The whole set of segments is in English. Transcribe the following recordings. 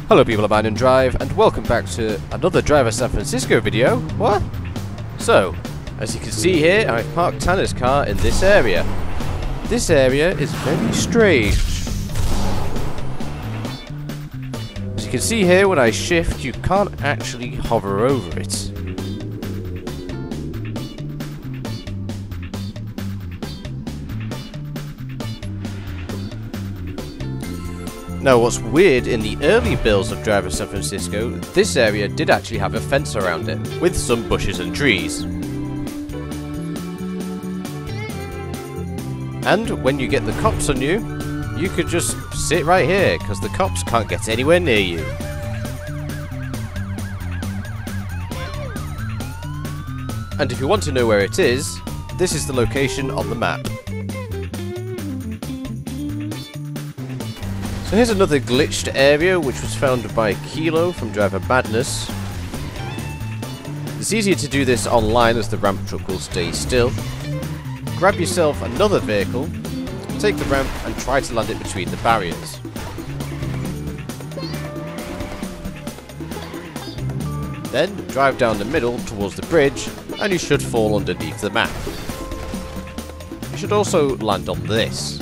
Hello people of Mine and Drive, and welcome back to another Driver San Francisco video. What? So, as you can see here, I've parked Tanner's car in this area. This area is very strange. As you can see here, when I shift, you can't actually hover over it. Now what's weird, in the early builds of Driver San Francisco, this area did actually have a fence around it, with some bushes and trees. And when you get the cops on you, you could just sit right here, because the cops can't get anywhere near you. And if you want to know where it is, this is the location on the map. So here's another glitched area which was found by Kilo from Driver Madness. It's easier to do this online as the ramp truck will stay still. Grab yourself another vehicle, take the ramp and try to land it between the barriers. Then drive down the middle towards the bridge and you should fall underneath the map. You should also land on this.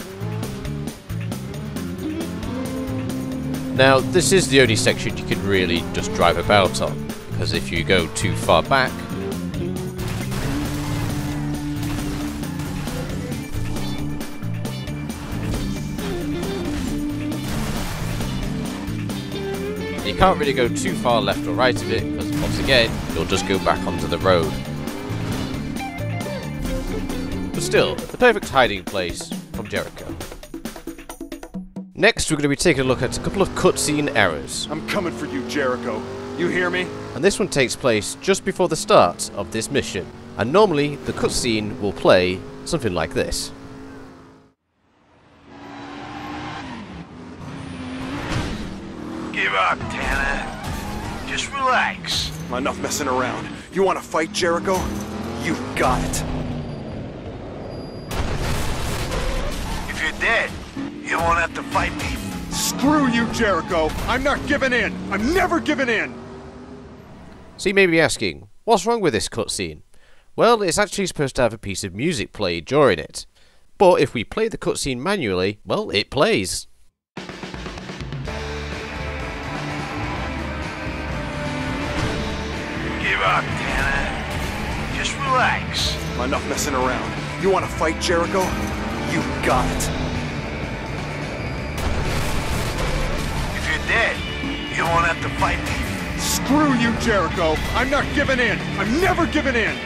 Now, this is the only section you can really just drive about on, because if you go too far back, you can't really go too far left or right of it, because once again, you'll just go back onto the road. But still, the perfect hiding place from Jericho. Next, we're going to be taking a look at a couple of cutscene errors. I'm coming for you, Jericho. You hear me? And this one takes place just before the start of this mission. And normally, the cutscene will play something like this. Give up, Tanner. Just relax. Enough messing around. You want to fight, Jericho? You got it. If you're dead, you won't have to fight me. Screw you, Jericho. I'm not giving in. I'm never giving in. So you may be asking, what's wrong with this cutscene? Well, it's actually supposed to have a piece of music played during it. But if we play the cutscene manually, well, it plays. Give up, Tanner. Just relax. Enough messing around. You want to fight, Jericho? You got it. If you're dead, you won't have to fight me. Screw you, Jericho. I'm not giving in. I'm never giving in.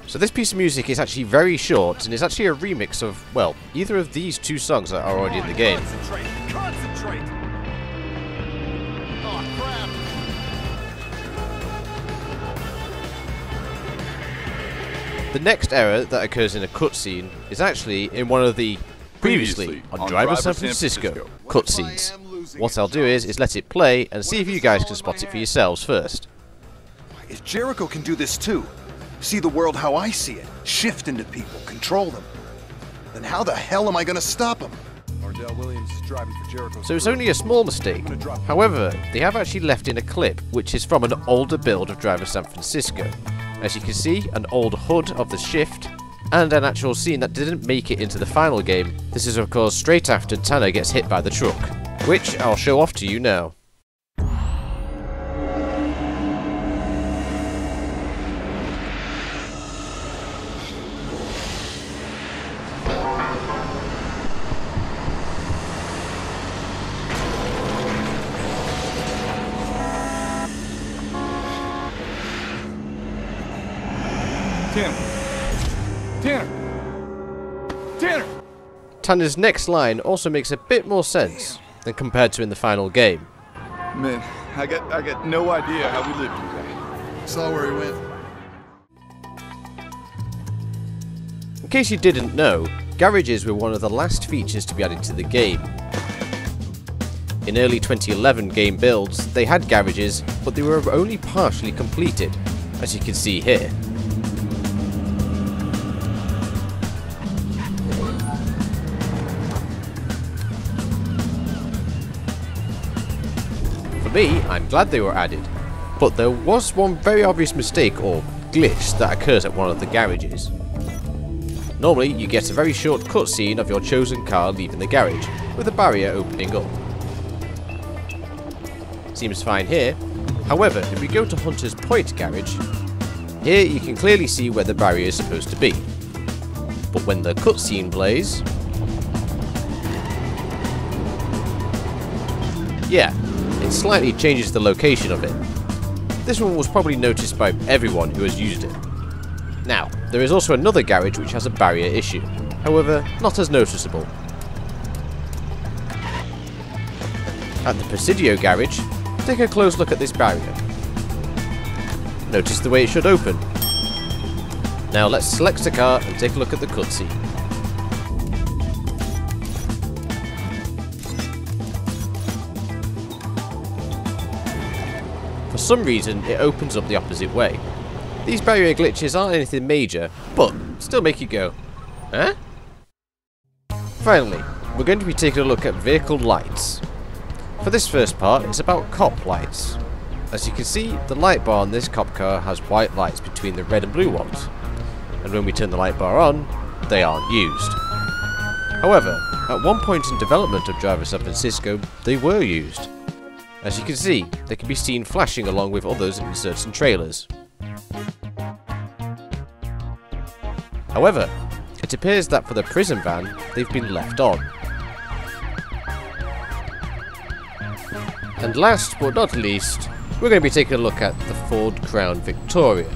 So this piece of music is actually very short, and it's actually a remix of, well, either of these two songs that are already in the game. Concentrate. Concentrate. Oh, crap. The next error that occurs in a cutscene is actually in one of the previously on Driver San Francisco cutscenes. What I'll do is let it play and see if you guys can spot it for yourselves first. If Jericho can do this too, see the world how I see it, shift into people, control them, then how the hell am I going to stop him? Ardell Williams is driving for Jericho. So it's only a small mistake. However, they have actually left in a clip which is from an older build of Driver San Francisco. As you can see, an old HUD of the Shift, and an actual scene that didn't make it into the final game. This is of course straight after Tanner gets hit by the truck, which I'll show off to you now. Tanner! Tanner's next line also makes a bit more sense than compared to in the final game. Man, I got no idea how we lived through that. Saw where he went. In case you didn't know, garages were one of the last features to be added to the game. In early 2011 game builds, they had garages, but they were only partially completed, as you can see here. me, I'm glad they were added. But there was one very obvious mistake or glitch that occurs at one of the garages. Normally, you get a very short cutscene of your chosen car leaving the garage, with a barrier opening up. Seems fine here. However, if we go to Hunter's Point garage, here you can clearly see where the barrier is supposed to be. But when the cutscene plays, yeah, it slightly changes the location of it. This one was probably noticed by everyone who has used it. Now, there is also another garage which has a barrier issue, however, not as noticeable. At the Presidio garage, take a close look at this barrier. Notice the way it should open. Now let's select a car and take a look at the cutscene. For some reason, it opens up the opposite way. These barrier glitches aren't anything major, but still make you go, huh? Finally, we're going to be taking a look at vehicle lights. For this first part, it's about cop lights. As you can see, the light bar on this cop car has white lights between the red and blue ones. And when we turn the light bar on, they aren't used. However, at one point in development of Driver San Francisco, they were used. As you can see, they can be seen flashing along with others in certain trailers. However, it appears that for the prison van, they've been left on. And last but not least, we're going to be taking a look at the Ford Crown Victoria,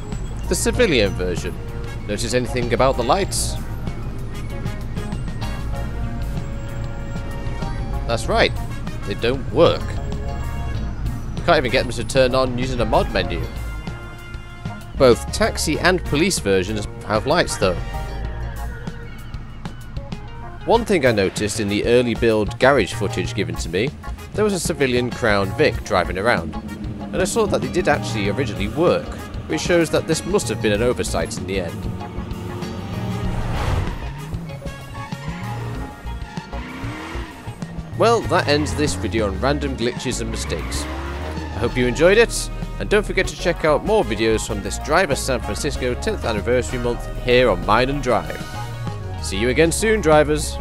the civilian version. Notice anything about the lights? That's right, they don't work. You can't even get them to turn on using a mod menu. Both taxi and police versions have lights though. One thing I noticed in the early build garage footage given to me, there was a civilian Crown Vic driving around, and I saw that they did actually originally work, which shows that this must have been an oversight in the end. Well, that ends this video on random glitches and mistakes. I hope you enjoyed it, and don't forget to check out more videos from this Driver San Francisco 10th anniversary month here on Mine and Drive. See you again soon, drivers!